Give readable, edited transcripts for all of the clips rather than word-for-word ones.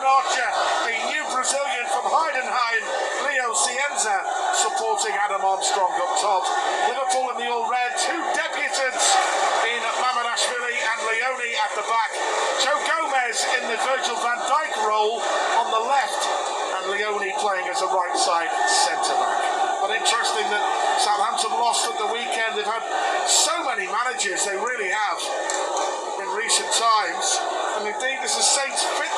Archer, the new Brazilian from Heidenheim, Leo Cienza, supporting Adam Armstrong up top. Liverpool in the all-red, two debutants in Mamardashvili and Leone at the back. Joe Gomez in the Virgil van Dijk role on the left, and Leone playing as a right-side centre-back. But interesting that Southampton lost at the weekend. They've had so many managers, they really have, in recent times. And indeed, this is Saints' fifth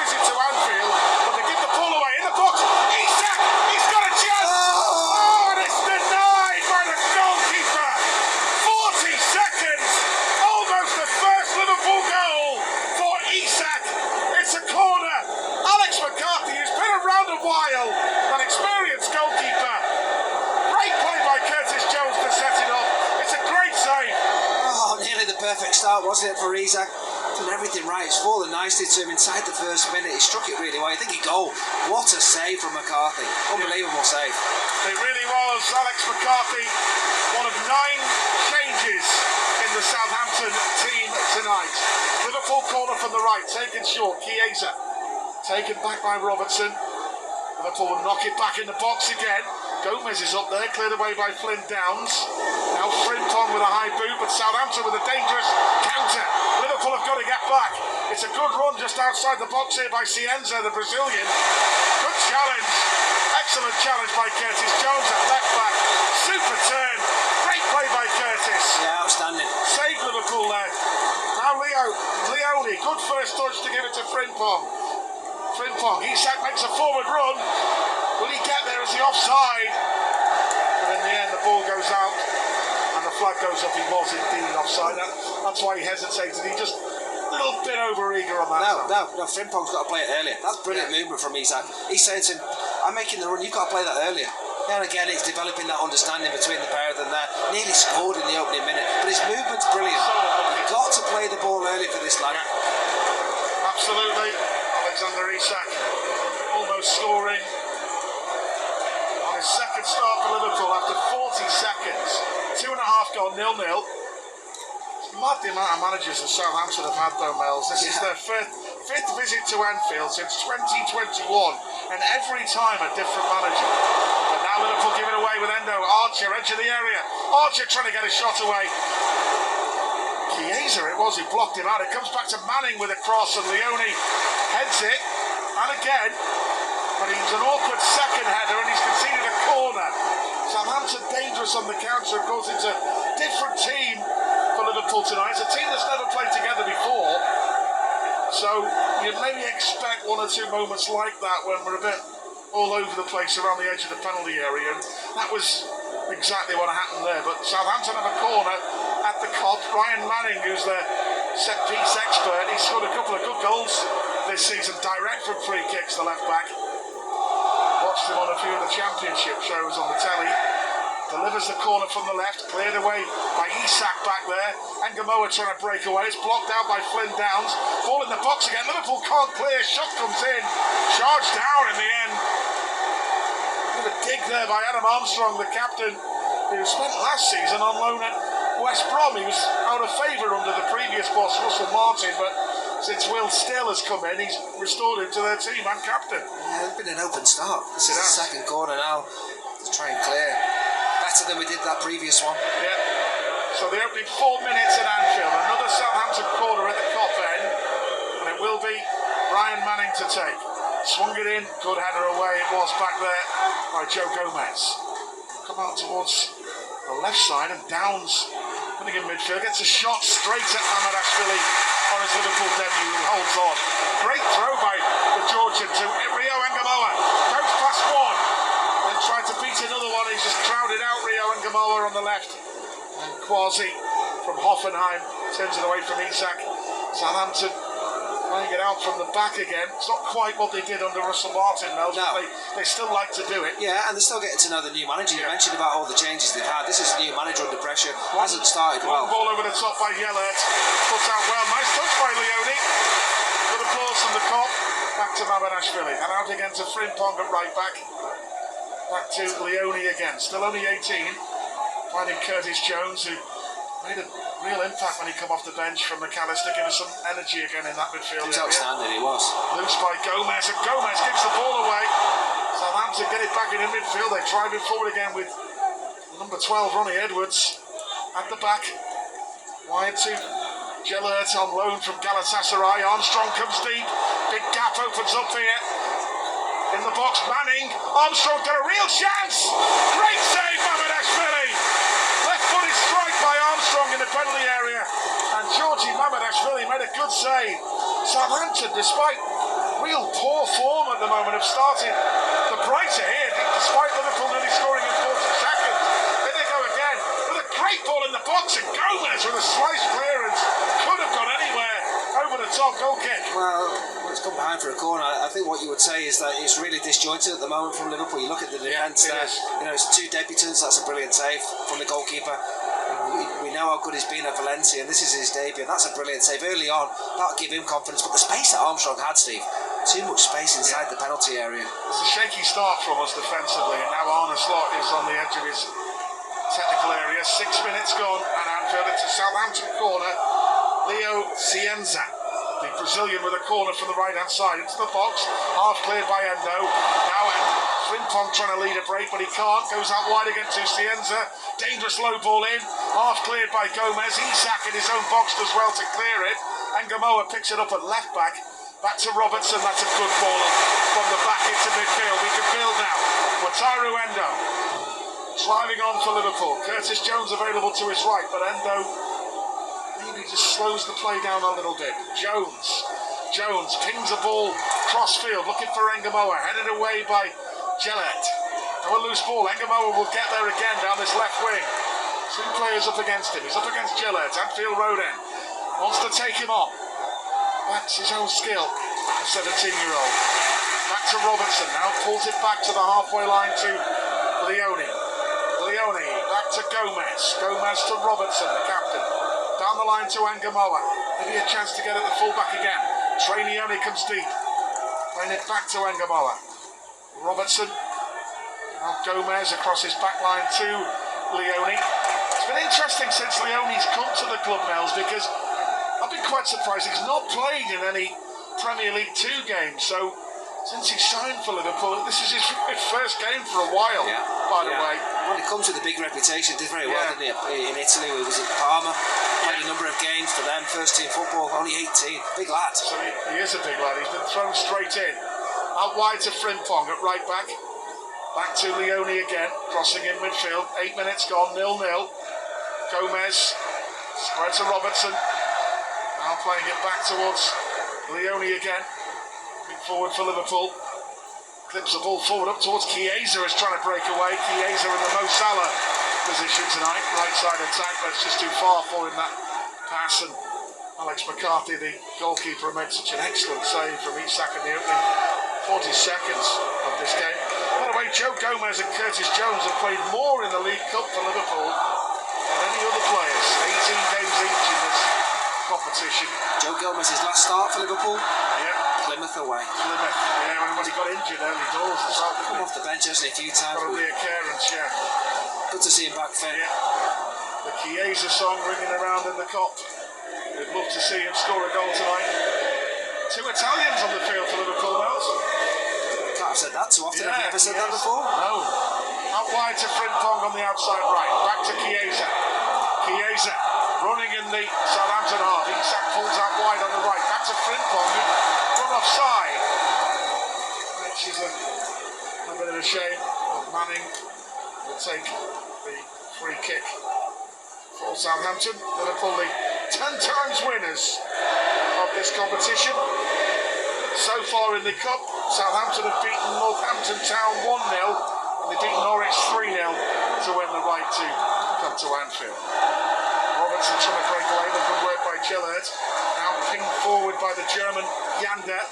visit to Anfield, but they give the ball away in the box. Isak! He's got a chance! Oh, and it's denied by the goalkeeper! 40 seconds! Almost the first Liverpool goal for Isak. It's a corner. Alex McCarthy, who's been around a while, an experienced goalkeeper. Great play by Curtis Jones to set it up. It's a great save. Oh, nearly the perfect start, wasn't it, for Isak? Done everything right. It's fallen nicely to him inside the first minute. He struck it really well. I think he goal. What a save from McCarthy. Unbelievable save. It really was. Alex McCarthy, one of 9 changes in the Southampton team tonight. Liverpool corner from the right, taken short. Chiesa, taken back by Robertson. Liverpool will knock it back in the box again. Gomez is up there, cleared away by Flynn Downs. Now Frimpong with a high boot, but Southampton with a dangerous counter. Liverpool have got to get back. It's a good run just outside the box here by Cienza, the Brazilian. Good challenge. Excellent challenge by Curtis Jones at left back. Super turn. Great play by Curtis. Yeah, outstanding. Saved Liverpool there. Now Leone, good first touch to give it to Frimpong. Frimpong, Isak makes a forward run. Will he get there as the offside? But in the end, the ball goes out and the flag goes up. He was indeed offside. That's why he hesitated. He just a little bit over-eager on that. No, Frimpong's got to play it earlier. That's brilliant movement from Isak. He's saying to him, I'm making the run, you've got to play that earlier. And again, it's developing that understanding between the pair of them there. Nearly scored in the opening minute, but his movement's brilliant. You've got to play the ball early for this lad. Absolutely. Alexander Isak almost scoring on his second start for Liverpool after 40 seconds. 2.5 gone, 0-0. It's mad the amount of managers that Southampton have had though, Mel's. This is their fifth visit to Anfield since 2021, and every time a different manager. But now Liverpool give it away with Endo. Archer, edge of the area. Archer trying to get a shot away. Chiesa it was who blocked him out. It comes back to Manning with a cross, and Leone heads it. And again, but he's an awkward second header, and he's conceded a corner. Southampton dangerous on the counter. Of course, it's a different team for Liverpool tonight. It's a team that's never played together before. So you'd maybe expect 1 or 2 moments like that when we're a bit all over the place around the edge of the penalty area. And that was exactly what happened there. But Southampton have a corner at the Kop. Ryan Manning, who's their set-piece expert, he's scored a couple of good goals this season, direct from free kicks, the left back. Watched him on a few of the championship shows on the telly. Delivers the corner from the left, cleared away by Isak back there. Ngamoa trying to break away. It's blocked out by Flynn Downs. Ball in the box again. Liverpool can't clear. Shot comes in. Charged down in the end. Bit of a dig there by Adam Armstrong, the captain, who spent last season on loan at West Brom. He was out of favour under the previous boss, Russell Martin, but since Will Still has come in, he's restored him to their team and captain. Yeah, it's been an open start. This is the second corner now to try and clear. Better than we did that previous one. Yeah. So the opening 4 minutes at Anfield. Another Southampton corner at the Kop end. And it will be Ryan Manning to take. Swung it in. Good header away. It was back there by Joe Gomez. Come out towards the left side, and Downs running in midfield. Gets a shot straight at Mamardashvili on his Liverpool debut, who holds on. Great throw by the Georgian to Rio Ngamoa. Goes past one. Then tried to beat another one. He's just crowded out Rio Ngamoa on the left. And Quasi from Hoffenheim turns it away from Isak. Southampton playing it out from the back again. It's not quite what they did under Russell Martin, Mel. No. They still like to do it. Yeah, and they're still getting to know the new manager. You mentioned about all the changes they've had. This is a new manager under pressure. Hasn't started well. One ball over the top by Yellert. Puts out well. Nice touch by Leone. Good applause from the Kop. Back to Mamardashvili. And out again to Frimpong at right back. Back to Leone again. Still only 18. Finding Curtis Jones, who Made a real impact when he come off the bench from McAllister, give us some energy again in that midfield. He was outstanding, he was. Loose by Gomez, and Gomez gives the ball away. Southampton get it back in midfield. They drive it forward again with number 12, Ronnie Edwards, at the back. Wide to Gillard on loan from Galatasaray. Armstrong comes deep. Big gap opens up here. In the box, Manning. Armstrong got a real chance. Great save, Mamardashvili. Left-footed strike by Armstrong in the penalty area. And Georgi Mamardashvili made a good save. Southampton, despite real poor form at the moment, have started the brighter here, despite Liverpool nearly scoring in 40 seconds. Here they go again with a great ball in the box, and Gomez with a slice clearance. Could have gone anywhere. Over the top, goal kick. Well, it's come behind for a corner. I think what you would say is that it's really disjointed at the moment from Liverpool. You look at the defence there. You know, it's 2 debutants. That's a brilliant save from the goalkeeper. We know how good he's been at Valencia, and this is his debut. That's a brilliant save early on. That'll give him confidence. But the space that Armstrong had, Steve, too much space inside the penalty area. It's a shaky start from us defensively, and now Arne Slot is on the edge of his technical area. 6 minutes gone, and Anfield, it's a Southampton corner. Leo Cienza, the Brazilian, with a corner from the right-hand side into the box, half cleared by Endo. Now Frimpong trying to lead a break, but he can't. Goes out wide again to Cienza. Dangerous low ball in, half cleared by Gomez. Isak in his own box does well to clear it, and Gamoa picks it up at left back. Back to Robertson. That's a good ball from the back into midfield. We can build now. Wataru Endo driving on for Liverpool. Curtis Jones available to his right, but Endo maybe just slows the play down a little bit. Jones pings a ball cross field, looking for Engamoa, headed away by Gillett. Now a loose ball. Engamoa will get there again down this left wing. 2 players up against him. He's up against Gillett. Anfield Road end. Wants to take him on. That's his own skill, a 17-year-old. Back to Robertson. Now pulls it back to the halfway line to Leone. Back to Gomez. Gomez to Robertson, the captain. Down the line to Engamoa. Maybe a chance to get at the fullback again. Trey Leone comes deep. Playing it back to Engamoa. Robertson. Now Gomez across his back line to Leone. It's been interesting since Leone's come to the club, Nels, because I've been quite surprised he's not played in any Premier League 2 games. So since he signed for Liverpool, this is his first game for a while, by the way. When it comes with a big reputation, did very well, didn't he? In Italy, he was at Parma, played a number of games for them, first team football, only 18, big lad. So he is a big lad, he's been thrown straight in. Out wide to Frimpong at right back. Back to Leone again, crossing in midfield, 8 minutes gone, 0-0. Gomez, spread to Robertson. Now playing it back towards Leone again. Forward for Liverpool. Clips the ball forward up towards Chiesa, is trying to break away. Chiesa in the Mo Salah position tonight. Right side attack, but it's just too far for him, that pass. And Alex McCarthy, the goalkeeper, made such an excellent save from Isak in the opening 40 seconds of this game. By the way, Joe Gomez and Curtis Jones have played more in the League Cup for Liverpool than any other players. 18 games each in this competition. Joe Gomez's last start for Liverpool? Yeah. Plymouth away. When he got injured early doors as well. Come off the bench, hasn't he, a few times? Got a reoccurrence, Good to see him back fit. The Chiesa song ringing around in the Kop. We'd love to see him score a goal tonight. 2 Italians on the field for Liverpool, Nels. Can't have said that too often. Have you ever said that before? No. Out wide to Frimpong on the outside right. Back to Chiesa. Chiesa running in the Southampton half. Isak pulls out wide on the right. Back to Frimpong. Run offside. Which is a bit of a shame. But Manning will take the free kick for Southampton. Liverpool, the 10 times winners of this competition. So far in the Cup, Southampton have beaten Northampton Town 1-0, and they've beaten Norwich 3-0 to win the right to come to Anfield. Robertson trying to break away, but good work by Gillard. Now pinged forward by the German Yander.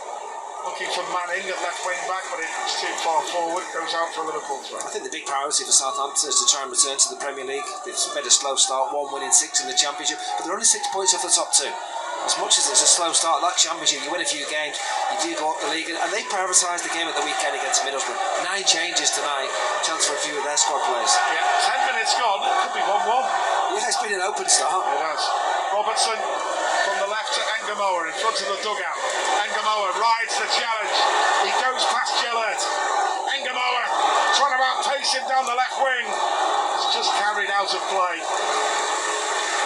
Looking for Manning at left wing back, but it's too far forward. Goes out for a Liverpool throw. I think the big priority for Southampton is to try and return to the Premier League. They've made a slow start, 1 win in 6 in the Championship, but they're only 6 points off the top 2. As much as it's a slow start, that Championship, you win a few games, you do go up the league, and they prioritised the game at the weekend against Middlesbrough. 9 changes tonight, chance for a few of their squad players. 10 minutes gone, it could be 1-1. Yeah, it's been an open start. It has. Robertson from the left to Engamoa in front of the dugout. Engamoa rides the challenge. He goes past Gillett. Engamoa trying to outpace him down the left wing. It's just carried out of play.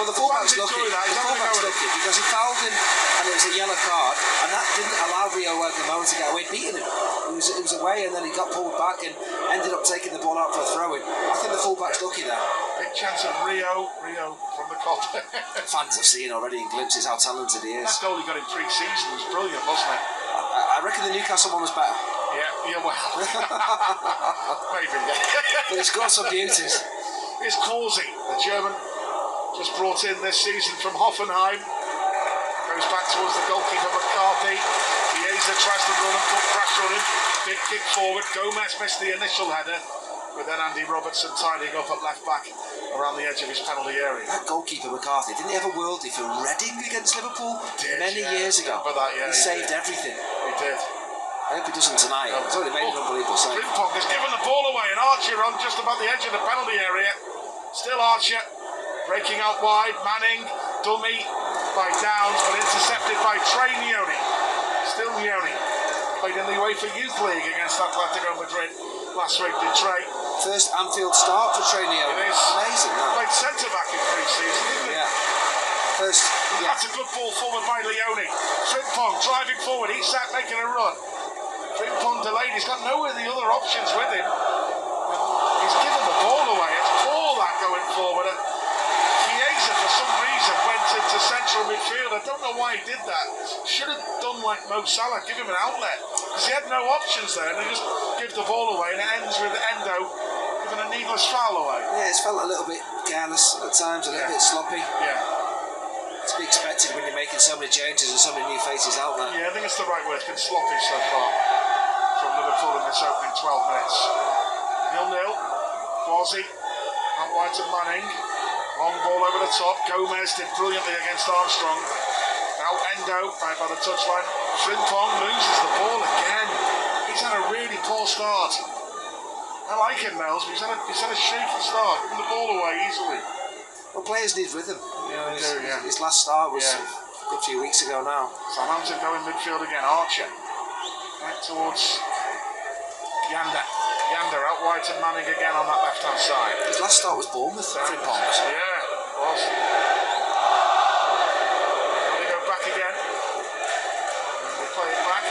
Well, the fullback's fans lucky. enjoy that. He's The having a go fullback's at it. lucky because he fouled him and it was a yellow card, and that didn't allow Rio Engamoa to get away beating him. It was away, and then he got pulled back and ended up taking the ball out for a throw-in. I think the fullback's lucky there. Big chance of Rio from the cop. Fans have seen already in glimpses how talented he is. That goal he got in pre-season was brilliant, wasn't it? I reckon the Newcastle one was better, Yeah, well, maybe. but he's got some beauties. It's Causey, the German, just brought in this season from Hoffenheim. Goes back towards the goalkeeper McCarthy. Chiesa tries to run and put pressure on him. Big kick forward. Gomez missed the initial header, but then Andy Robertson tidying up at left back around the edge of his penalty area. That goalkeeper McCarthy, didn't he have a worldie for Reading against Liverpool many years ago? That, yeah, he saved everything. He did. I hope he doesn't tonight. He's already made an unbelievable save. Frimpong has given the ball away, and Archer on just about the edge of the penalty area. Still Archer breaking out wide. Manning, dummy by Downs, but intercepted by Trey Nioni. Still Nioni. Played in the UEFA Youth League against Atletico Madrid last week, did Trey. First Anfield start for Trey Nioni. It is. Amazing, that. Played centre-back in pre-season, didn't he? Yeah. First, yeah. That's a good ball forward by Leone. Frimpong driving forward. Isak making a run. Frimpong delayed. He's got no of the other options with him. He's given the ball away. It's poor that going forward. Chiesa, for some reason, went into central midfield. I don't know why he did that. Should have done like Mo Salah, give him an outlet. Because he had no options there, and they just give the ball away, and it ends with Endo giving a needless foul away. Yeah, it's felt a little bit careless at times, a little bit sloppy. Yeah. To be expected when you're making so many changes and so many new faces out there. Yeah, I think it's the right word. It's been sloppy so far from Liverpool in this opening 12 minutes. 0-0. Quasi out wide to Manning. Long ball over the top. Gomez did brilliantly against Armstrong. Now Endo right by the touchline. Frimpong loses the ball again. He's had a really poor start. I like him, Nels, but he's had a shaky start. Giving the ball away easily. Well, players need rhythm. Yeah, they do, yeah. His last start was a good few weeks ago now. Southampton going midfield again. Archer back towards Yander. Yander out wide to Manning again on that left-hand side. His last start was Bournemouth. Frimpong. Yeah, it was. And they go back again. And they play it back.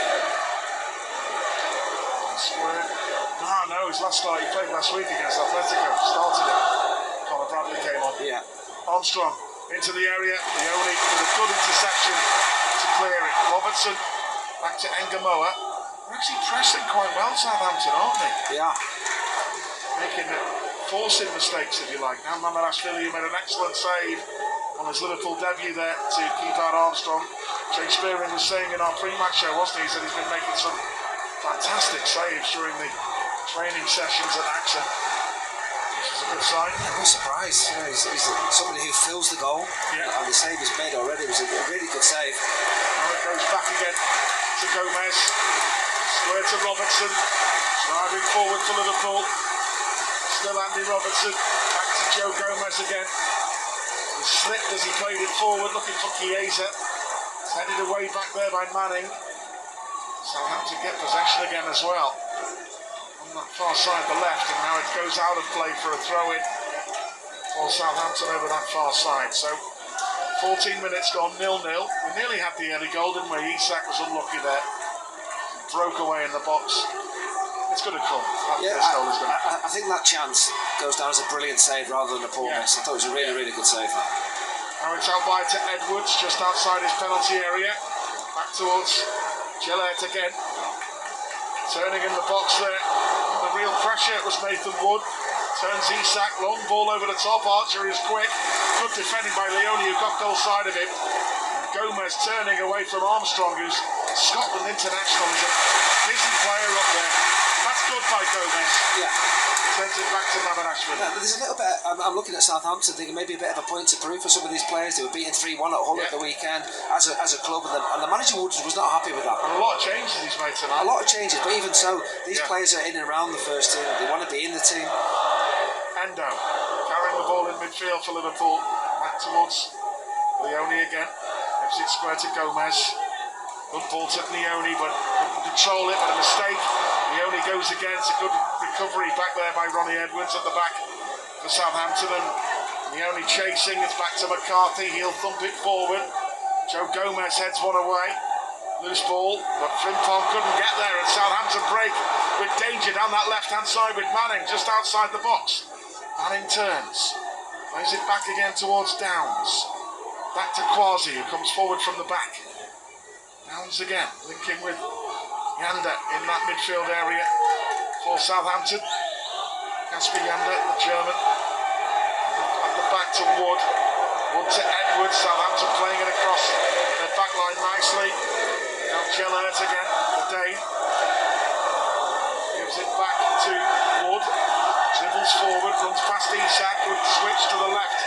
Square. No, his last start he played last week against Atletico. Started it. Conor Bradley came on. Yeah. Armstrong into the area. Leone with a good interception to clear it. Robertson back to Engamoa. They're actually pressing quite well, Southampton, aren't they? Yeah. Forcing mistakes, if you like. Now Mamadashvili made an excellent save on his Liverpool debut there to keep out Armstrong. Jake Spearing was saying in our pre-match show, wasn't he? He said he's been making some fantastic saves during the training sessions at AXA, which is a good sign. Yeah, no surprise. You know, he's somebody who fills the goal, and the save is made already. It was a really good save. Now it goes back again to Gomez. Square to Robertson. Driving forward for Liverpool. Still Andy Robertson. Back to Joe Gomez again. He slipped as he played it forward, looking for Chiesa. It's headed away back there by Manning. Southampton get possession again as well. On that far side, the left, and now it goes out of play for a throw-in for Southampton over that far side. So 14 minutes gone, 0-0. We nearly had the early goal, didn't we? Isak was unlucky there. Broke away in the box. It's going to come. This goal is going to come. I think that chance goes down as a brilliant save rather than a poor miss. I thought it was a really, really good save. Now it's out wide to Edwards, just outside his penalty area. Back towards Gillett again. Turning in the box there. The real pressure was Nathan Wood. Turns Isak, long ball over the top. Archer is quick. Good defending by Leone, who got goal side of him. Gomez turning away from Armstrong, who's Scotland international. He's a busy player up there. That's good by Gomez. Yeah. Sends it back to Mamadashvili. Yeah, there's a little bit. I'm looking at Southampton, thinking maybe a bit of a point to prove for some of these players. They were beaten 3-1 at Hull at the weekend as a club, and the manager was not happy with that. And a lot of changes he's made tonight. A lot of changes, but even so, these players are in and around the first team. They want to be in the team. Endo carrying the the ball in midfield for Liverpool. Back towards Leone again. Gives it square to Gomez. Good ball to Leone, but couldn't control it, but a mistake. Leone goes again. It's a good recovery back there by Ronnie Edwards at the back for Southampton. And Leone chasing. It's back to McCarthy. He'll thump it forward. Joe Gomez heads one away. Loose ball, but Frimpong couldn't get there, and Southampton break with danger down that left-hand side with Manning just outside the box. Manning turns, plays it back again towards Downs. Back to Quasi, who comes forward from the back. Downs again, linking with Yanda in that midfield area for Southampton. Kasper Yanda, the German. At the back to Wood. Wood to Edwards. Southampton playing it across their back line nicely. Now Gellert again, the Dane. Gives it back to Wood. Dribbles forward, runs past Isak. Good switch to the left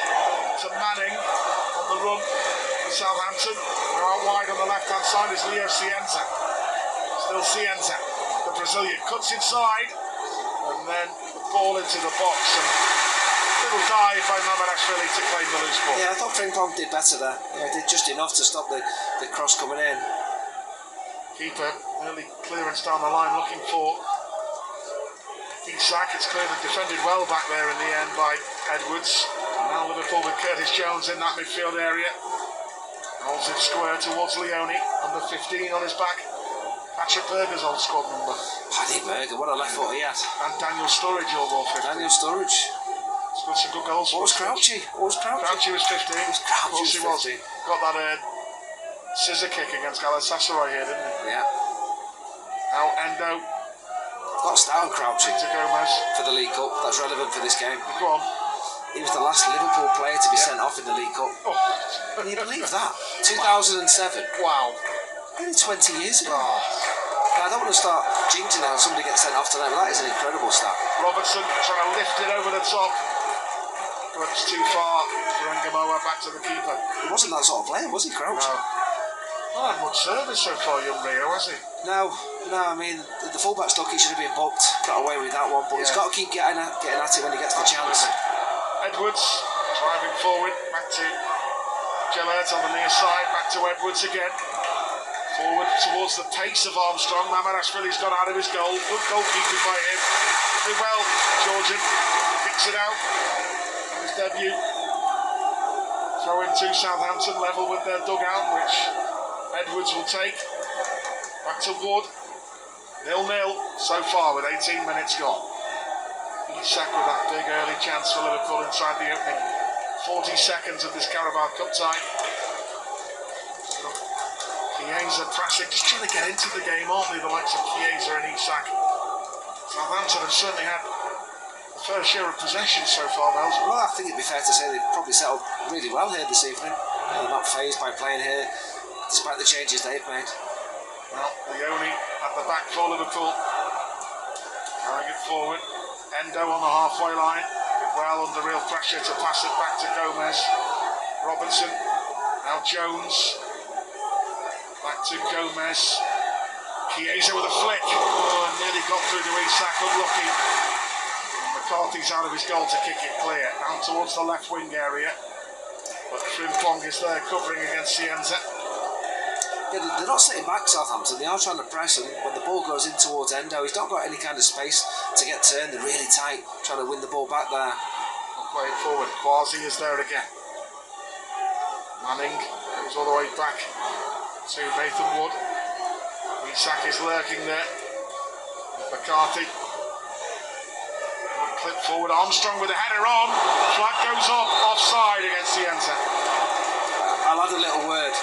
to Manning on the run for Southampton. Now out wide on the left-hand side is Leo Cienza. Still Cienza, the Brazilian, cuts inside, and then the ball into the box. And little dive by Mamadashvili to claim the loose ball. Yeah, I thought Frimpong did better there. Yeah, did just enough to stop the cross coming in. Keeper, early clearance down the line, looking for Isak. It's cleared and defended well back there in the end by Edwards. And now Liverpool with Curtis Jones in that midfield area. Holds it square towards Leone, number 15 on his back. Patrick Berger's old squad number. Paddy Berger, what a left foot he had. And Daniel Sturridge, your ball 15. Daniel Sturridge. He's got some good goals. What was Crouchy? Crouchy was 15. Of course he was. Got that scissor kick against Galatasaray here, didn't he? Yeah. Now Endo. Got a start on Crouchy to Gomez for the League Cup. That's relevant for this game. Go on. He was the last Liverpool player to be sent off in the League Cup. Oh. Can you believe that? 2007. Wow. Only 20 years ago. Oh. Now, I don't want to start jinxing it and somebody gets sent off tonight, but that is an incredible stat. Robertson trying to lift it over the top. But it's too far for Ngamoa, back to the keeper. He wasn't that sort of player, was he, Crouch? No. Not had much service so far, young Rio, has he? No, I mean, the fullback stuck, he should have been booked. Got away with that one, but he's got to keep getting at it when he gets the chance. Edwards driving forward, back to Gellert on the near side, back to Edwards again. Forward towards the pace of Armstrong. Mamadashvili's gone out of his goal. Good goalkeeping by him. Did well, Georgian. Kicks it out. On his debut. Throw into Southampton, level with their dugout, which Edwards will take. Back to Wood. 0-0 so far with 18 minutes gone. Isak with that big early chance for Liverpool inside the opening 40 seconds of this Carabao Cup tie. Chiesa pressing, just trying to get into the game, aren't they, the likes of Chiesa and Isak. Southampton have certainly had the first share of possession so far, Mel's. Well, I think it'd be fair to say they've probably settled really well here this evening. They're not fazed by playing here, despite the changes they've made. Well, Leone at the back for Liverpool. Carrying it forward. Endo on the halfway line. Did well under real pressure to pass it back to Gomez. Robertson. Now Jones. Back to Gomez. Chiesa with a flick. Oh, nearly got through to Isak. Unlucky. And McCarthy's out of his goal to kick it clear. Down towards the left wing area. But Frimpong is there covering against Cienza. Yeah, they're not sitting back, Southampton. They are trying to press, and when the ball goes in towards Endo, he's not got any kind of space to get turned. They're really tight, trying to win the ball back there. Play it forward. Quasi is there again. Manning goes all the way back to Nathan Wood. Isak is lurking there. McCarthy. Clip forward. Armstrong with a header on. Flag goes up. Offside against Cienza. I'll add a little word.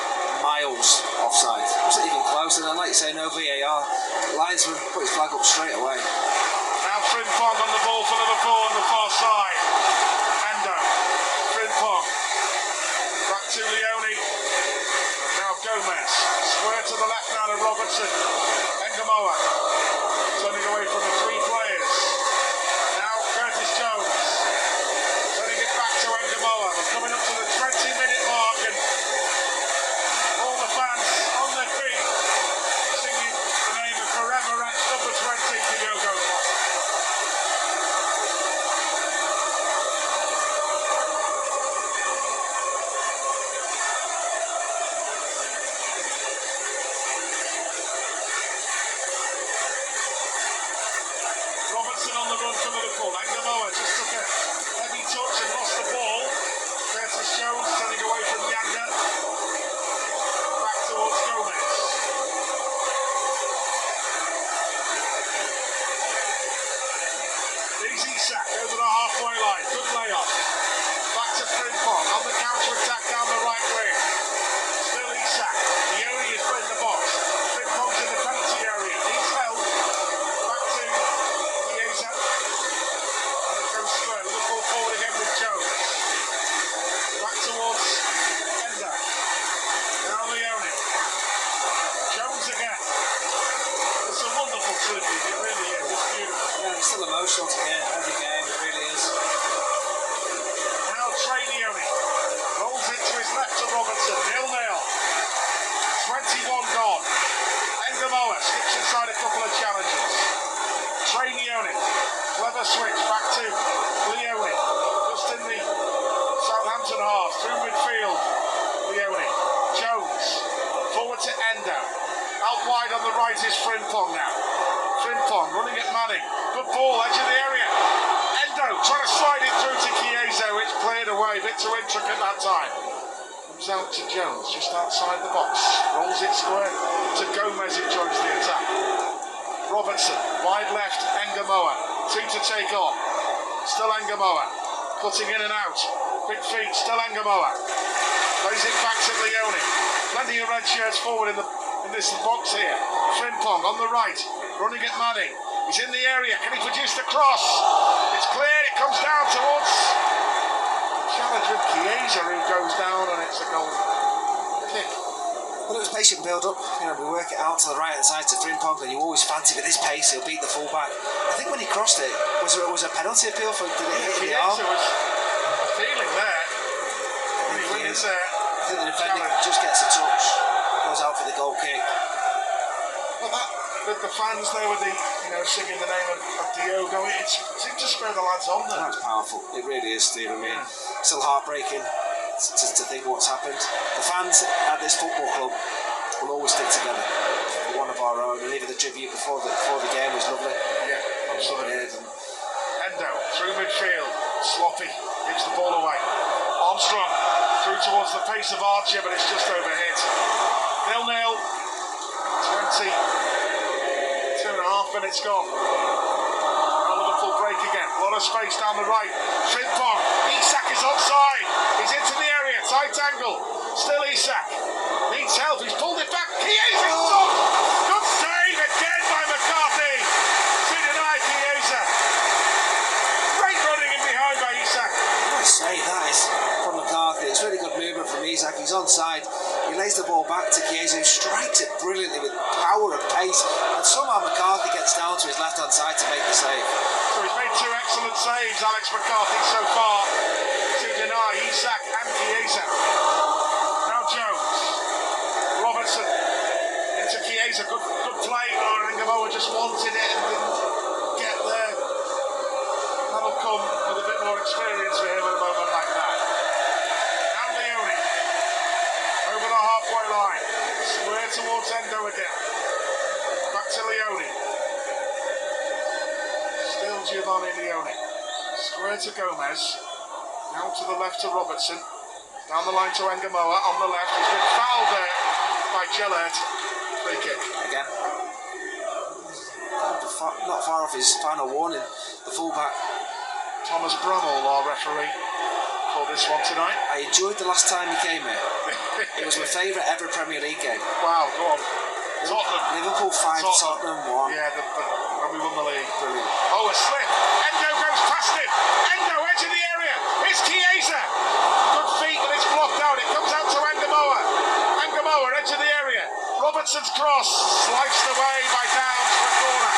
Miles offside. Wasn't even close, and then, like you say, no VAR. Linesman put his flag up straight away. Now Frimpong on the ball for Liverpool on the far side. Endo. Frimpong. Back to Leone. And now Gomez. Square to the left now to Robertson. Ngamoa. Turning away from the three players. Now Curtis Jones. Turning it back to Ngamoa. We're coming up to the 20-minute mark, and all the fans on their feet singing the name of forever at number 20, Diogo Costa. emotional to hear every game, it really is. Now Trey Leone rolls it to his left to Robertson, 0-0. 21 gone. Engamoa skips inside a couple of challenges. Trey Leone, clever switch back to Leone, just in the Southampton half, through midfield. Leone, Jones, forward to Endo. Out wide on the right is Frimpong now. Frimpong running at Manning. Good ball, edge of the area. Endo trying to slide it through to Chiesa, which cleared away, bit too intricate that time. Comes out to Jones, just outside the box. Rolls it square to Gomez, who joins the attack. Robertson, wide left, Engamoa. Two to take on. Still Engamoa. Cutting in and out. Quick feet, still Engamoa. Plays it back to Leone. Plenty of red shirts forward in this box here. Frimpong on the right, running at Manning. He's in the area. Can he produce the cross? It's cleared. It comes down towards challenge with Chiesa, who goes down, and it's a goal kick. Well, it was patient build-up. You know, we work it out to the right-hand side to Frimpong, and you always fancy with this pace he'll beat the full-back. I think when he crossed it, was a penalty appeal for did it hit the arm? Chiesa was a feeling there. When he went in there. I think the defender just gets a touch, goes out for the goal kick. Well, that with the fans there, with the singing the name of Diogo, it seemed to spur the lads on there. That's powerful. It really is, Steve. I mean, still heartbreaking to think what's happened. The fans at this football club will always stick together. We're one of our own, and even the tribute before the game was lovely. Yeah, absolutely. Endo through midfield, sloppy, gives the ball away. Armstrong through towards the pace of Archer, but it's just overhit. 0-0, 22.5 minutes gone. Now Liverpool break again. A lot of space down the right. Frimpong. Isak is offside. He's into the area. Tight angle. Still Isak. Needs help. He's pulled it back. Chiesa's done. Good save again by McCarthy. To deny Chiesa. Great running in behind by Isak. What a save that is from McCarthy. It's really good movement from Isak. He's onside. He lays the ball back to Chiesa, who strikes it brilliantly with power and pace, and somehow McCarthy gets down to his left-hand side to make the save. So he's made two excellent saves, Alex McCarthy, so far, to deny Isak and Chiesa. Now Jones, Robertson, into Chiesa, good play. Engamoa just wanted it and didn't get there. That'll come with a bit more experience for him at a moment like that. Now Leone, over the halfway line, square towards Endo again. Back to Leone. Still Giovanni Leone. Square to Gomez. Now to the left to Robertson. Down the line to Engamoa. On the left. He's been fouled there by Gillard. Free kick. Again. Not far off his final warning. The fullback. Thomas Brummel, our referee, for this one tonight. I enjoyed the last time he came here. It was my favourite ever Premier League game. Wow, go on. Tottenham. Liverpool 5, Tottenham 1. Yeah, when we won the league. Brilliant. Oh, a slip. Endo goes past him. Endo, edge of the area. It's Chiesa. Good feet, but it's blocked out. It comes out to Engamoa. Engamoa, edge of the area. Robertson's cross sliced away by Downs for a corner.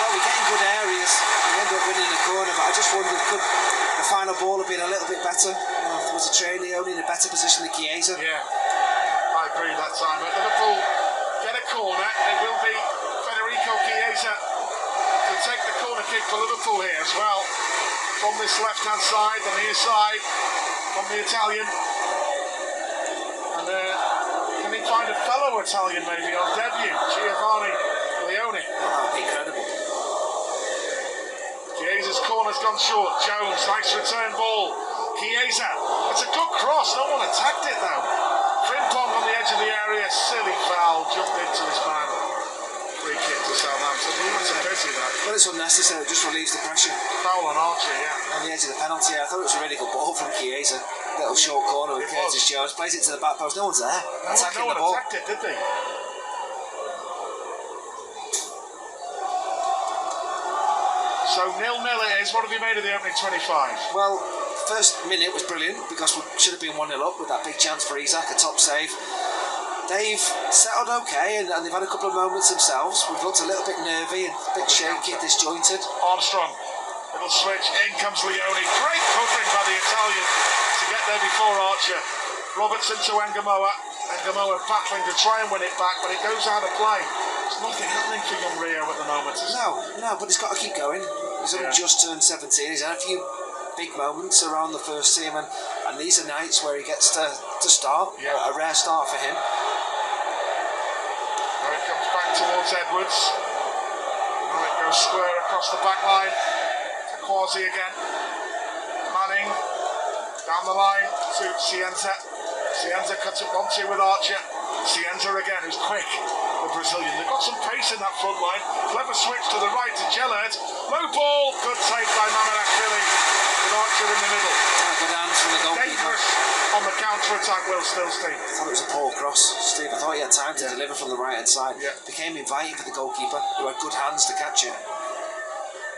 Well, we're getting good areas. We end up winning the corner, but I just wondered, could the final ball have been a little bit better? Was the Trey Leone in a better position than Chiesa? Yeah, I agree that time. But Liverpool get a corner. It will be Federico Chiesa to take the corner kick for Liverpool here as well. From this left-hand side, the near side, from the Italian. And can he find a fellow Italian maybe on debut? Giovanni Leone. That would be incredible. Chiesa's corner's gone short. Jones, nice return ball. Chiesa, it's a good cross. No one attacked it though. Frimpong on the edge of the area. Silly foul. Jumped into his man. Free kick to Southampton. That's a pity that. Well, it's unnecessary. It just relieves the pressure. Foul on Archer, yeah. On the edge of the penalty. I thought it was a really good ball from Chiesa. Little short corner with Curtis Jones. Plays it to the back post. No one's there. Attacking no the one ball. attacked it, did they? So 0-0 it is. What have you made of the opening 25? Well, first minute was brilliant because we should have been 1-0 up with that big chance for Isak, a top save. They've settled okay, and they've had a couple of moments themselves. We've looked a little bit nervy and a bit shaky, disjointed. Armstrong, little switch, in comes Leone. Great covering by the Italian to get there before Archer. Robertson to Engamoa. Engamoa battling to try and win it back, but it goes out of play. There's nothing happening for young Rio at the moment, is there? No, but he's got to keep going. He's only just turned 17. He's had a few big moments around the first team, and these are nights where he gets to start. Yeah. A rare start for him. Now it comes back towards Edwards. Now it goes square across the back line to Quasi again. Manning down the line to Cienza. Cienza cuts it 1-2 with Archer. Cienza again, who's quick, the Brazilian. They've got some pace in that front line. Clever switch to the right to Gellert. Low ball, good take by Mamadashvili with Archer in the middle. Good hands from the goalkeeper. Dangerous on the counter-attack, Will Stillstein. I thought it was a poor cross, Steve. I thought he had time to deliver from the right-hand side. Yeah. Became inviting for the goalkeeper, who had good hands to catch it.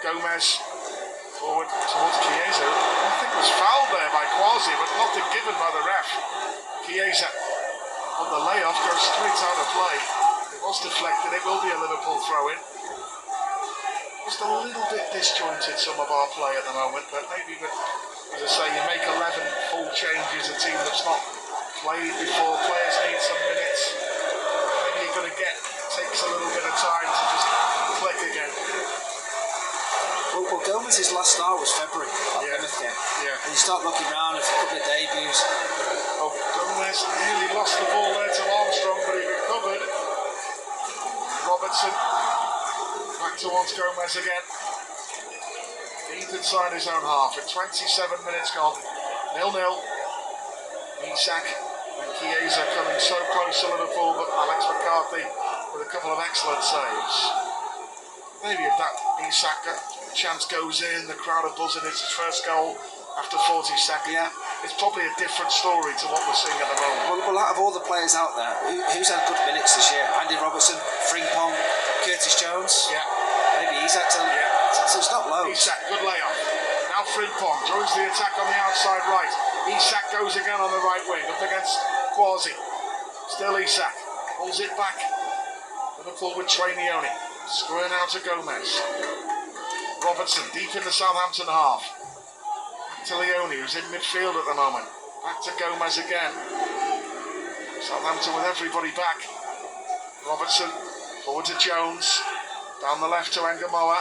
Gomez forward towards Chiesa. I think was fouled there by Quasi, but nothing given by the ref. Chiesa on the layoff goes straight out of play. It was deflected. It will be a Liverpool throw-in. Just a little bit disjointed, some of our play at the moment, but maybe, as I say, you make 11 full changes, a team that's not played before, players need some minutes. Maybe you're going to takes a little bit of time to just click again. Well, Gomez's last start was February at Plymouth game. Yeah. And you start looking around at a couple of debuts. Oh, Gomez nearly lost the ball there to Armstrong, but he recovered. Robertson back towards Gomez again. He's inside his own half at 27 minutes gone. 0-0. Isak and Chiesa coming so close to Liverpool, but Alex McCarthy with a couple of excellent saves. Maybe if that Isak chance goes in, the crowd are buzzing, it's his first goal after 40 seconds. Yeah. It's probably a different story to what we're seeing at the moment. Well, out of all the players out there, who's had good minutes this year? Andy Robertson, Frimpong, Curtis Jones. Yeah. Maybe Isak. So it's not low. Isak, good layoff. Now Frimpong joins the attack on the outside right. Isak goes again on the right wing up against Quasi. Still Isak. Pulls it back. Liverpool with Trainioni. Square now to Gomez. Robertson deep in the Southampton half. Back to Leone, who's in midfield at the moment. Back to Gomez again. Southampton with everybody back. Robertson forward to Jones. Down the left to Engamoa.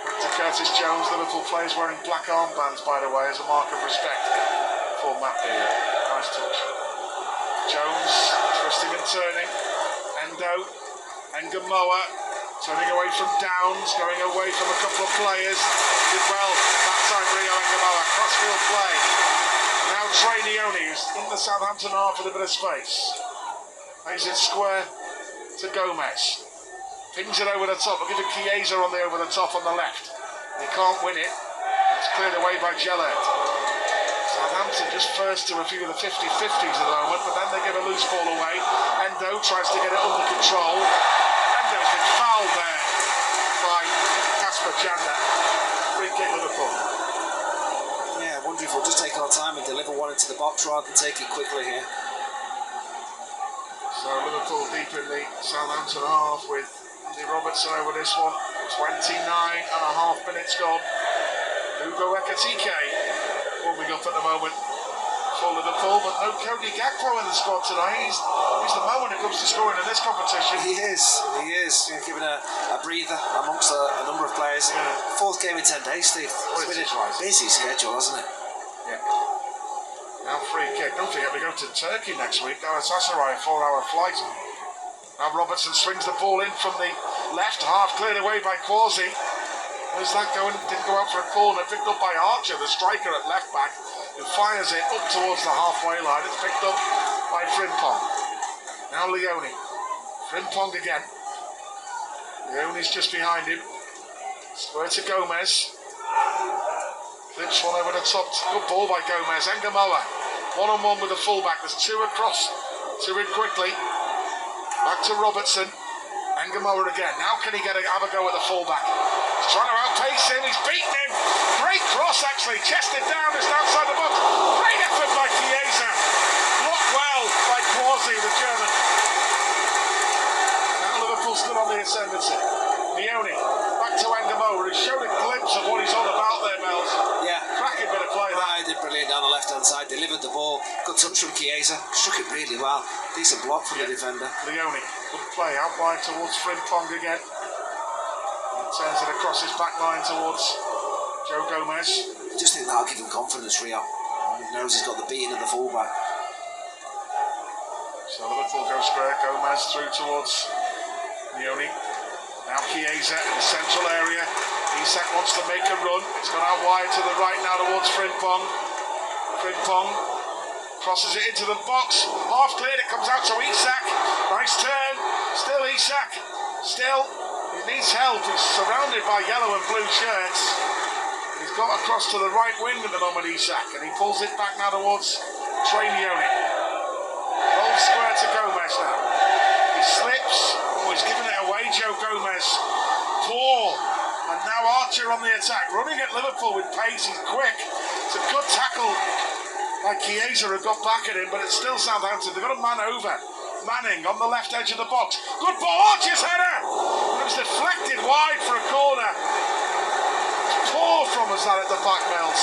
Back to Curtis Jones. Liverpool players wearing black armbands, by the way, as a mark of respect for Matt Beard. Nice touch. Jones twisting and turning. Endo. Engamoa turning away from Downs, going away from a couple of players. Did well that time, Rio Engamoa. Crossfield play. Now Trainioni, who's in the Southampton half with a bit of space. Plays it square to Gomez. Pings it over the top. We'll give it Chiesa on the over the top on the left. He can't win it. It's cleared away by Gellert. Southampton just first to a few of the 50-50s at the moment, but then they give a loose ball away. Endo tries to get it under control. Endo's been fouled there by Kasper Janda. Free kick Liverpool. Yeah, I wonder if we'll just take our time and deliver one into the box rather than take it quickly here. So Liverpool deep in the Southampton half with Andy Robertson over this one. 29.5 minutes gone. Hugo Ekitike warming up at the moment for Liverpool, but no Cody Gakpo in the squad tonight. He's the moment it comes to scoring in this competition. He is. Given a breather amongst a number of players. Yeah. Fourth game in 10 days, Steve. It's been a busy schedule, hasn't it? Yeah. Now free kick. Don't forget we go to Turkey next week. Galatasaray, 4-hour flight. Now Robertson swings the ball in from the left half, cleared away by Quasi. Where's that going? Didn't go out for a corner. Picked up by Archer, the striker at left back, who fires it up towards the halfway line. It's picked up by Frimpong. Now Leone. Frimpong again. Leone's just behind him. Square to Gomez. Flips one over the top. Good ball by Gomez. Engamoa. One-on-one with the fullback. There's two across. Two in quickly. Back to Robertson. Engamoa again. Now can he have a go at the fullback? He's trying to outpace him. He's beaten him. Great cross, actually. Chested down just outside the box. Great effort by Chiesa. Blocked well by Quasi, the German. hasn't it? Leone, back to Engamo, who showed a glimpse of what he's on about there, Mel's. Yeah. Cracking bit of play there. He did brilliant down the left-hand side, delivered the ball, good touch from Chiesa, struck it really well. Decent block from the defender. Leone, good play, out wide towards Frimpong again. He turns it across his back line towards Joe Gomez. I just think that'll give him confidence, Rio. He knows he's got the beating of the fullback. So Liverpool go square, Gomez through towards Leone. Now Chiesa in the central area. Isak wants to make a run. It's gone out wide to the right now towards Frimpong. Frimpong crosses it into the box. Half cleared, it comes out to Isak. Nice turn. Still Isak. Still, he needs help. He's surrounded by yellow and blue shirts. He's got across to the right wing at the moment, Isak, and he pulls it back now towards Trey Leone. Roll square to Gomez now. He slips. Oh, he's given it away, Joe Gomez. Poor. And now Archer on the attack. Running at Liverpool with pace. He's quick. It's a good tackle by Chiesa, who got back at him, but it's still Southampton. They've got a man over. Manning on the left edge of the box. Good ball. Archer's header. It was deflected wide for a corner. Poor from us that at the back, Mills.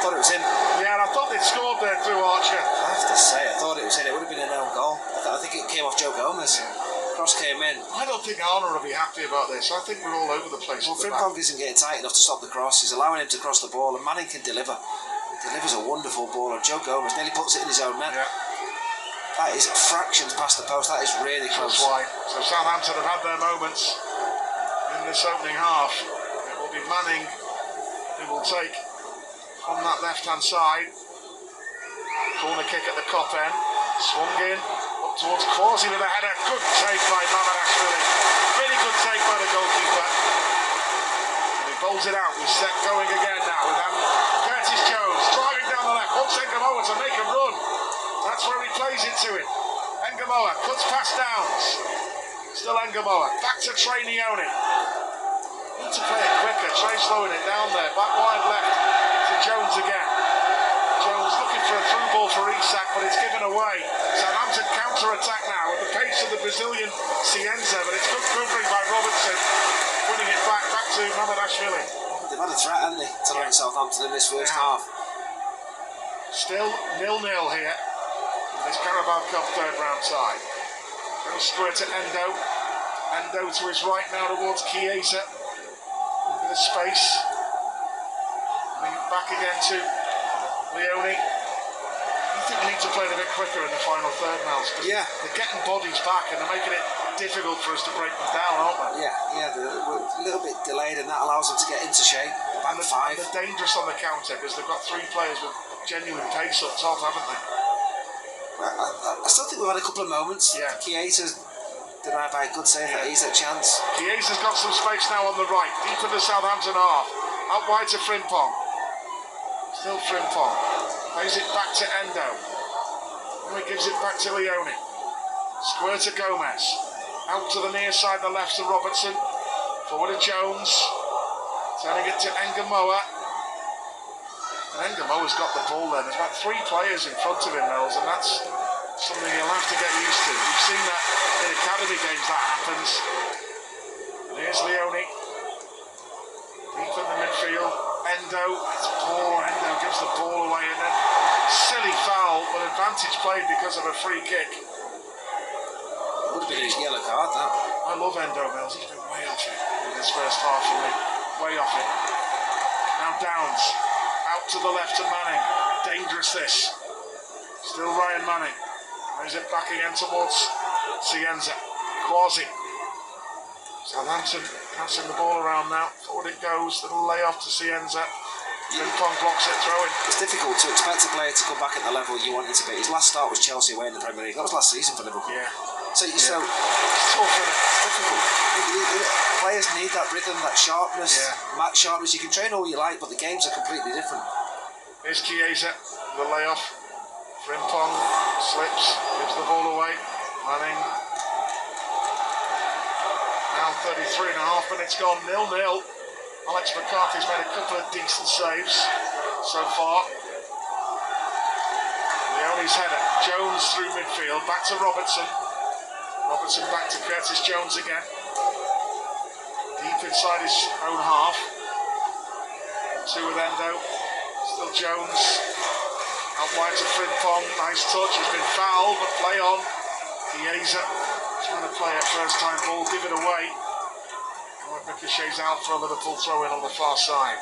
Thought it was in. Yeah, and I thought they'd scored there through Archer. I have to say, I thought it was in. It would have been an own goal. I think it came off Joe Gomez. Cross came in. I don't think Arnold will be happy about this. I think we're all over the place. Well, Frimpong isn't getting tight enough to stop the cross. He's allowing him to cross the ball, and Manning can deliver. He delivers a wonderful ball, and Joe Gomez nearly puts it in his own net. Yeah. That is fractions past the post. That is really close. That's why. So Southampton have had their moments in this opening half. It will be Manning who will take on that left-hand side. Corner kick at the cop end. Swung in. Up towards Quasi with a header. Good take by Mamadashvili. Really good take by the goalkeeper. And he bowls it out. We're set going again now with Curtis Jones driving down the left. Wants Engamoa to make a run. That's where he plays it to him. Engamoa cuts past Downs. Still Engamoa. Back to Trey Leone. Need to play it quicker. Trey slowing it down there. Back wide left to Jones again. Jones looking for a through ball for Isak, but it's given away. Southampton counter-attack now at the pace of the Brazilian Cienza, but it's good covering by Robertson. Winning it back to Mamadashvili. They've had a threat, haven't they, tonight, Southampton in this first half. Still 0-0 here in this Carabao Cup third round side. Goes square to Endo. Endo to his right now towards Chiesa. A bit of space. Back again to Leone. I think we need to play it a bit quicker in the final third, Mels. Yeah. They're getting bodies back and they're making it difficult for us to break them down, aren't they? Yeah, they're a little bit delayed, and that allows them to get into shape. And they're dangerous on the counter because they've got three players with genuine pace up top, haven't they? I still think we've had a couple of moments. Yeah. Chiesa's did have a good save that he's a chance. Chiesa's got some space now on the right, deep in the Southampton half. Out wide to Frimpong. Still Frimpong. Plays it back to Endo. And he gives it back to Leone. Square to Gomez. Out to the near side, the left to Robertson. Forward to Jones. Turning it to Engamoa. And Engamoa's got the ball there. There's about three players in front of him, Mills, and that's something he'll have to get used to. We've seen that in academy games, that happens. And here's Leone. Deep in the midfield. Endo. It's poor. Endo gives the ball away, and then silly foul, but advantage played because of a free kick. Would have been his yellow card, that. I love Endo, Mills. He's been way off it in this first half for me. Way off it. Now Downs. Out to the left to Manning. Dangerous this. Still Ryan Manning. Plays it back again towards Cienza. Quasi. Southampton passing the ball around now. Forward it goes. Little layoff to Cienza. Frimpong blocks it, throw in. It's difficult to expect a player to come back at the level you want him to be. His last start was Chelsea away in the Premier League. That was last season for Liverpool. Yeah. So it's tough, isn't it? It's difficult. Players need that rhythm, that sharpness, match sharpness. You can train all you like, but the games are completely different. Here's Chiesa, the layoff. Frimpong slips, gives the ball away. Manning. Now 33 and a half minutes gone, 0-0. Alex McCarthy's made a couple of decent saves so far. Leone's header. Jones through midfield, back to Robertson. Robertson back to Curtis Jones again. deep inside his own half. 2 with Endo. Still Jones. Out wide to Frimpong. Nice touch. He's been fouled, but play on. Chiesa trying to play a first time ball. Give it away. Oh, it ricochets out for a Liverpool throw in on the far side.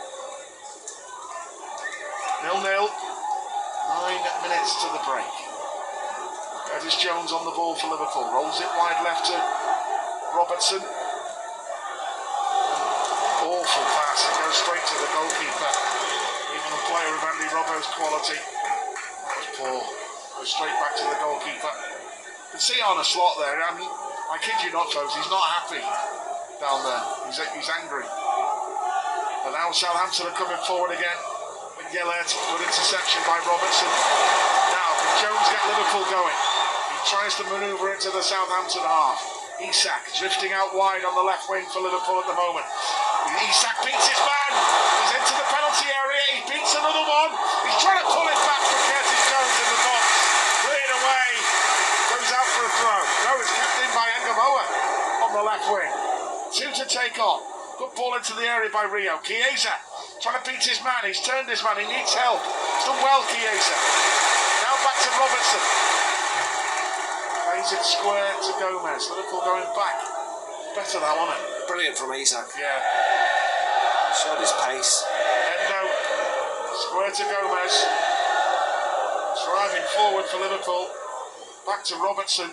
0-0. 9 minutes to the break. Curtis Jones on the ball for Liverpool. Rolls it wide left to Robertson. Awful pass. It goes straight to the goalkeeper. Even a player of Andy Robbo's quality. That was poor. Goes straight back to the goalkeeper. You can see on a slot there. I mean, I kid you not, folks. He's not happy down there. He's angry. But now Southampton are coming forward again. With Yellert, good interception by Robertson. Now, can Jones get Liverpool going? He tries to manoeuvre into the Southampton half. Isak drifting out wide on the left wing for Liverpool at the moment. Isak beats his man. He's into the penalty area. He beats another one. He's trying to pull it back for Curtis Jones in the box. Cleared away. Goes out for a throw. No, it's kept in by Ngamoa on the left wing. 2 to take on. Good ball into the area by Rio. Chiesa trying to beat his man. He's turned his man. He needs help. He's done well, Chiesa. Now back to Robertson. Plays it square to Gomez. Liverpool going back. Better that, wasn't it? Brilliant from Isak. Yeah. Showed his pace. Endo. Square to Gomez. Driving forward for Liverpool. Back to Robertson.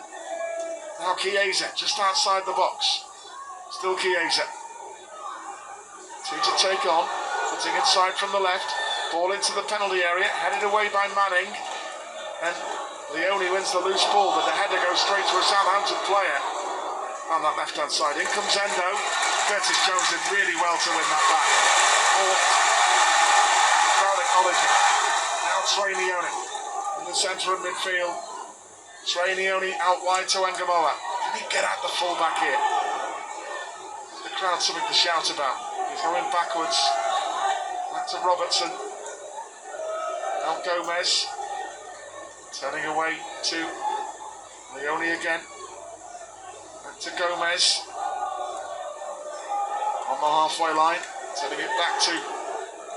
Now Chiesa, just outside the box. Still Chiesa. 2 to take on. Putting inside from the left. Ball into the penalty area. Headed away by Manning. And Leone wins the loose ball, but the header goes straight to a Southampton player. On that left-hand side. In comes Endo. Curtis Jones did really well to win that back. Crowd acknowledging. Now Trey Leone in the centre of midfield. Trey Leone out wide to Ngamoa. Can he get at the full-back here? The crowd something to shout about. He's going backwards. Back to Robertson. Now Gomez. Turning away to Leone again. Back to Gomez. On the halfway line. Turning it back to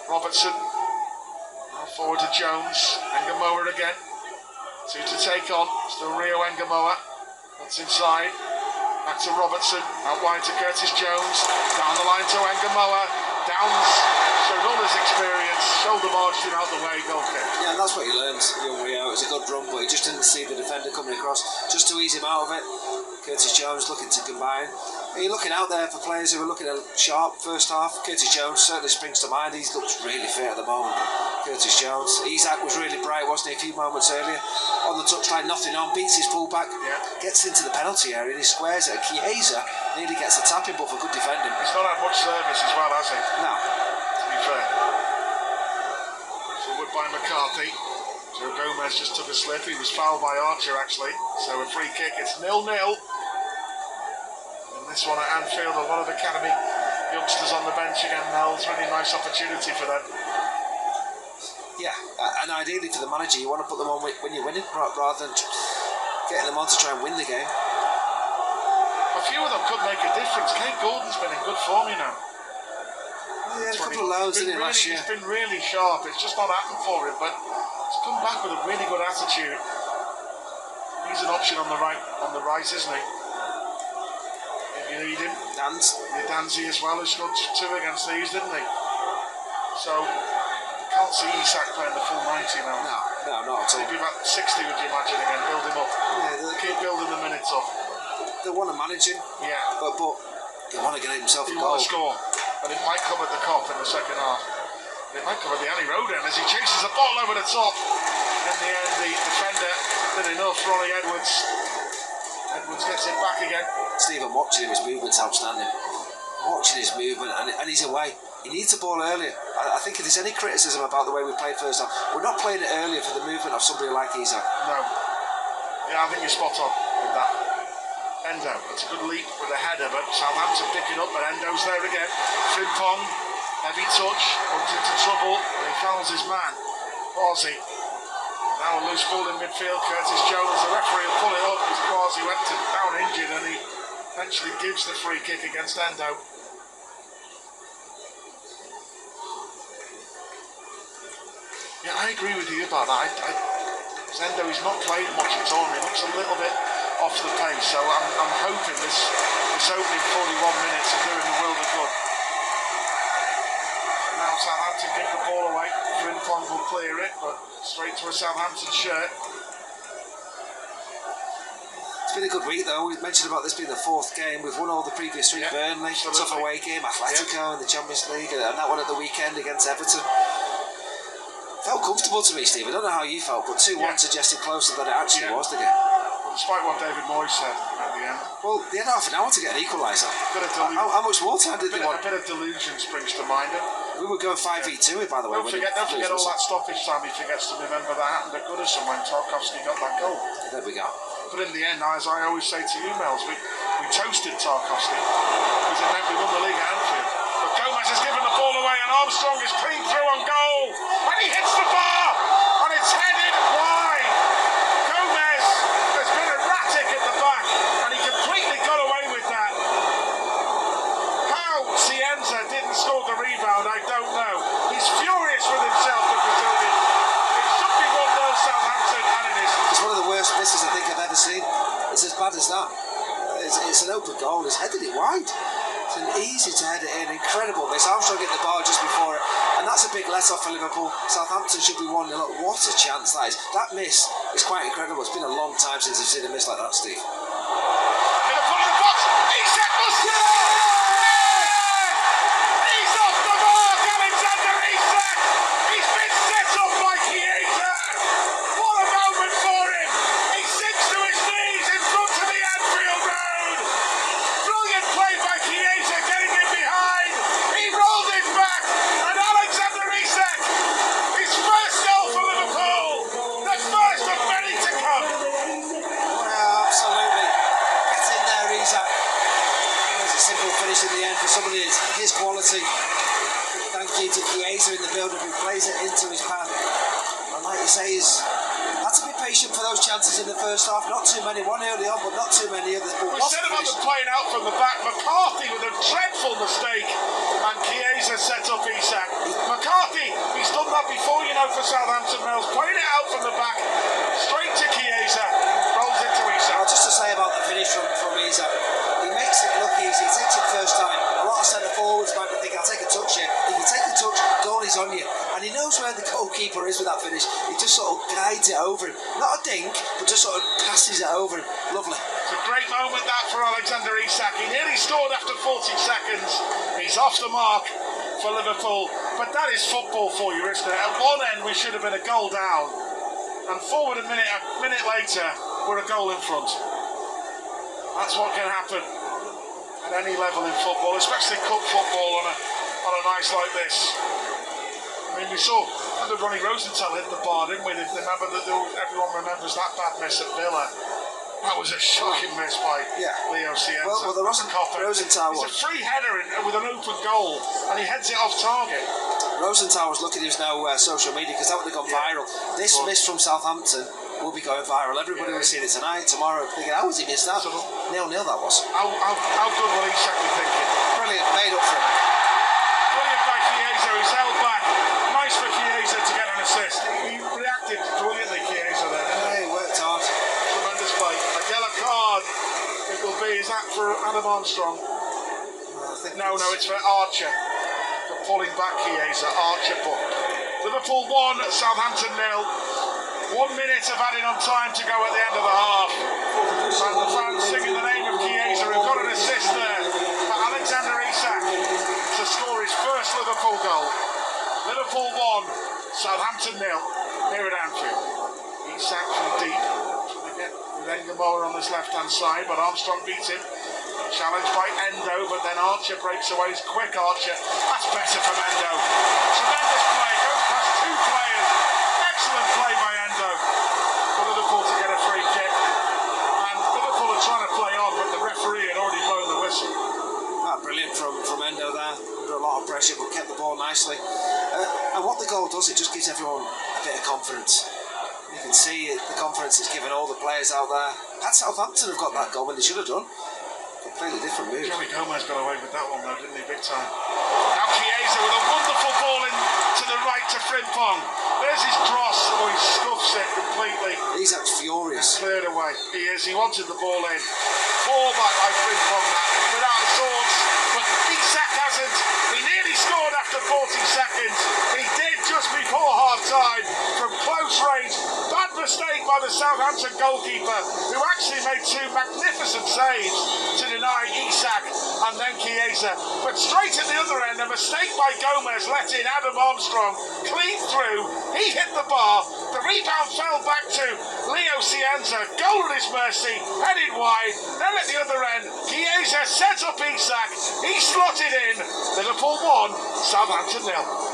Robertson. Now forward to Jones. Ngamoa again. 2 to take on. Still Rio Ngamoa. That's inside. Back to Robertson. Out wide to Curtis Jones. Down the line to Ngamoa. Downs showed all his experience. Shoulder barged him out the way. Goal kick. Yeah, and that's what he learns. Young Rio. It was a good run, but he just didn't see the defender coming across. Just to ease him out of it. Curtis Jones looking to combine. You're looking out there for players who are looking at sharp first half. Curtis Jones certainly springs to mind. He looks really fit at the moment. Curtis Jones. Isak was really bright, wasn't he, a few moments earlier? On the touchline, nothing on. Beats his fullback. Yeah. Gets into the penalty area and he squares it. Chiesa nearly gets a tapping, but for good defending. He's not had much service as well, has he? No. To be fair. Forward by McCarthy. Joe Gomez just took a slip. He was fouled by Archer, actually. So a free kick. It's 0-0. This one at Anfield, a lot of academy youngsters on the bench again, Mel. It's a really nice opportunity for them. Yeah, and ideally for the manager, you want to put them on when you're winning, rather than getting them on to try and win the game. A few of them could make a difference. Kate Gordon's been in good form, you know. He had a couple of loads in it last year. He's been really sharp. It's just not happened for him, but he's come back with a really good attitude. He's an option on the right, isn't he? You need him. Danzi as well, who scored 2 against these, didn't he? So, I can't see Isak playing the full 90 now. No, not at all. Maybe about 60, would you imagine, again? Build him up. Yeah, keep building the minutes up. They want to manage him. Yeah. But they want to get himself a goal. He want to score. But it might come at the Kop in the second half. It might come at the Annie Road end as he chases the ball over the top. In the end, the defender did enough. Ronnie Edwards gets it back again. Stephen, watching him, his movement's outstanding. Watching his movement, and he's away. He needs the ball earlier. I think if there's any criticism about the way we played first half, we're not playing it earlier for the movement of somebody like Isak. No. Yeah, I think you're spot on with that. Endo, it's a good leap with a header, but Southampton picking up, but Endo's there again. Frimpong, heavy touch, comes into trouble, and he fouls his man. Quasi. Now a loose ball in midfield, Curtis Jones, the referee will pull it up as Quasi went down injured, and he eventually gives the free kick against Endo. I agree with you about that. Zendo, he's not played much at all. He looks a little bit off the pace. So I'm hoping this opening 41 minutes are doing the world of good. Now Southampton give the ball away. Frimpong will clear it, but straight to a Southampton shirt. It's been a good week though. We've mentioned about this being the 4th game. We've won all the previous 3. Burnley, tough away game, Atletico in the Champions League, and that one at the weekend against Everton. Felt comfortable to me, Steve. I don't know how you felt, but 2-1 suggested closer than it actually was the game. Despite what David Moyes said at the end. Well, they had half an hour to get an equaliser. How much more time did they want? A bit of delusion springs to mind. We were going 5v2, by the way. Don't forget all that stoppage time. He forgets to remember that happened at Goodison when Tarkowski got that goal. There we go. But in the end, as I always say to you, Mels, we toasted Tarkowski because it meant we won the league at Anfield. But Gomez has given the ball away and Armstrong is clean through on goal. And he hits the bar and it's headed wide. Gomez has been erratic at the back and he completely got away with that. How Cienza didn't score the rebound, I don't know. He's furious with himself, the Brazilian. It should be 1-0 Southampton and it isn't. It's one of the worst misses I think I've ever seen. It's as bad as that. It's an open goal. He's headed it wide. It's an easy to head it in. Incredible miss. Armstrong hit the bar just before it. And that's a big let-off for Liverpool. Southampton should be 1-0. Look, what a chance that is. That miss is quite incredible. It's been a long time since I've seen a miss like that, Steve. Liverpool in the box. Isak must He's off the mark, Alexander Isak. He's been set up by Chiesa. What a moment for him. He sinks to his knees in front of the Anfield Road. Brilliant play by Chiesa, getting in behind. He rolled it back, and Alexander Isak, his first goal for Liverpool. The first of many to come. Well, absolutely. Get in there, Isak. There's a simple finish in the end for somebody of his quality. Thank you to Chiesa in the build-up who plays it into his path. And like you say, he's had to be patient for those chances in the first half. Not too many, one early on, but not too many others. But we said about them playing out from the back. McCarthy with a dreadful mistake, and Chiesa set up Isak. McCarthy, he's done that before, you know, for Southampton. Males playing it out from the back, straight to Chiesa, rolls into Isak. Well, just to say about the finish from Isak, he makes it look easy. He takes it first time. A lot of centre forwards might be thinking, I'll take a touch here. If you take the touch, goal is on you. And he knows where the goalkeeper is with that finish. He just sort of guides it over him. Not a dink, but just sort of passes it over him. Lovely. It's a great moment that for Alexander Isak. He nearly scored after 40 seconds. He's off the mark for Liverpool. But that is football for you, isn't it? At one end, we should have been a goal down. And forward a minute later, we're a goal in front. That's what can happen at any level in football, especially cup football on a night like this. I mean, we saw under Ronnie Rosenthal hit the bar, didn't we? Remember that everyone remembers that bad miss at Villa. That was a shocking miss by Leo Cienza. Well, there wasn't Rosenthal. It's a free header with an open goal, and he heads it off target. Rosenthal was looking at his now social media because that would have gone viral. This miss from Southampton will be going viral. Everybody will see it tonight, tomorrow, thinking, how has he missed that? 0-0 that was. How good will Isak be thinking? Brilliant, made up for him. Brilliant by Chiesa, he's held back. Nice for Chiesa to get an assist. He reacted brilliantly, Chiesa, there, didn't he? Yeah, he worked hard. Tremendous play. A yellow card it will be. Is that for Adam Armstrong? No, it's for Archer. For pulling back Chiesa. Archer booked. Liverpool 1, Southampton 0. 1 minute of adding on time to go at the end of the half. And the fans singing the name of Chiesa, who got an assist there for Alexander Isak to score his first Liverpool goal. Liverpool 1, Southampton 0, here at Anfield. Isak from deep, trying to get Wenger on this left-hand side, but Armstrong beats him. Challenged by Endo, but then Archer breaks away. It's quick Archer. That's better from Endo. Tremendous play, goes past 2 players. Excellent play by Endo for Liverpool to get a free kick. And Liverpool are trying to play on, but the referee had already blown the whistle. Brilliant from Endo there. Under a lot of pressure, but kept the ball nicely. And what the goal does, it just gives everyone a bit of confidence. You can see the confidence it's given all the players out there. Had Southampton have got that goal when they should have done. Completely different move. Joey Gomez got away with that one though, didn't he? Big time. Now Chiesa with a wonderful ball in to the right to Frimpong. There's his cross. Oh, he scuffs it completely. Isak's furious. Cleared away. He is. He wanted the ball in. Fall back by Frimpong that without a source. But Isak hasn't. He nearly scored after 40 seconds. He did just before half time from close range. Bad mistake by the Southampton goalkeeper, who actually made two magnificent saves to deny Isak and then Chiesa. But straight at the other end, a mistake by Gomez let in Adam Armstrong clean through. He hit the bar. The rebound fell back to Leo Cienza. Goal at his mercy, headed wide. Then at the other end, Chiesa set up Isak. He slotted in. Liverpool 1, Southampton 0.